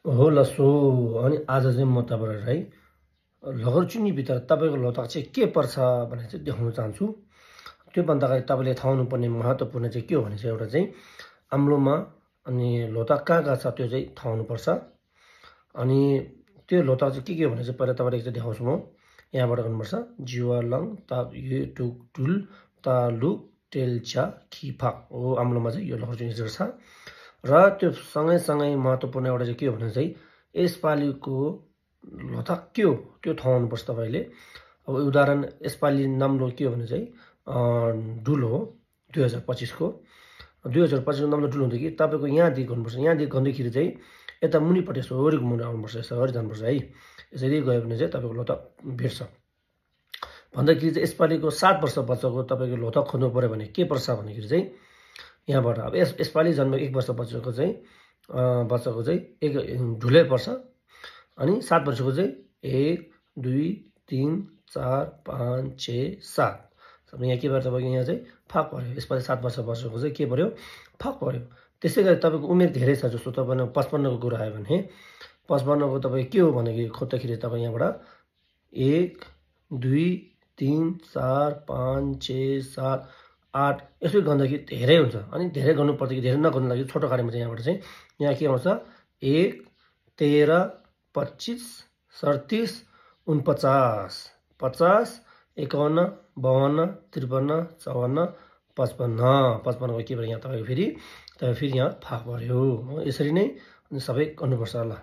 हो लसो अनि आज चाहिँ म तपाईँलाई है लघरचुन्नीभित्र तपाईँको लतक चाहिँ के पर्छ भनेर चाहिँ देखाउन चाहन्छु। त्योभन्दा अगाडि तपाईँले थाहा हुनुपर्ने महत्त्वपूर्ण चाहिँ के हो भने चाहिँ एउटा चाहिँ अम्लोमा अनि लोतक कहाँ छ त्यो चाहिँ थाहा हुनुपर्छ। अनि त्यो लोतक चाहिँ के हो भने चाहिँ पहिला तपाईँलाई एकचोटि देखाउँछु म। यहाँबाट गर्नुपर्छ जिवा लङ ताप यु टुक टुल तालुक टेल्चा खिफाक हो अम्लोमा चाहिँ यो लघरचुन्नी छ। र त्यो सँगै महत्त्वपूर्ण एउटा चाहिँ के हो भने चाहिँ यसपालिको लतक के हो त्यो थाहा हुनुपर्छ तपाईँले। अब उदाहरण यसपालि नम्लो के हो भने चाहिँ डुल हो 2025 को 2025 को नम्लो डुल हुन्छ कि तपाईँको यहाँदेखि गर्नुपर्छ। यहाँदेखि गर्दाखेरि चाहिँ यता मुनिपट्टि यसरी घुमाउनु आउनुपर्छ, यसरी जानुपर्छ है। यसरी गयो भने चाहिँ तपाईँको लतक भेट्छ। भन्दाखेरि चाहिँ यसपालिको 7 वर्ष बच्चाको तपाईँको लतक खोज्नु पऱ्यो भने के पर्छ भन्दाखेरि चाहिँ यहाँबाट अब यसपालि जन्म 1 वर्ष बच्चाको चाहिँ एक ढुलै पर्छ। अनि 7 वर्षको चाहिँ 1 2 3 4 5 6 7 यहाँ के भयो तपाईँको यहाँ चाहिँ फाक पर्यो। यसपालि 7 वर्ष बच्चाको चाहिँ के पर्यो फाक पर्यो। त्यसै गरी तपाईँको उमेर धेरै छ जस्तो तपाईँ 55 को कुरा आयो भने 55 को तपाईँ के हो भनेदेखि खोज्दाखेरि तपाईँ यहाँबाट 1 2 3 4 5 6 7 8 यसरी गर्दाखेरि धेरै हुन्छ। अनि धेरै गर्नु पर्दाखेरि धेरै नगर्नु लागि छोटो कार्यमा चाहिँ यहाँबाट चाहिँ यहाँ के आउँछ 1 13 25 37 49 50 51 52 53 54 55 55 को के भयो यहाँ तपाईँको फेरि यहाँ फाक पर्यो। यसरी नै सबै गर्नुपर्छ ल।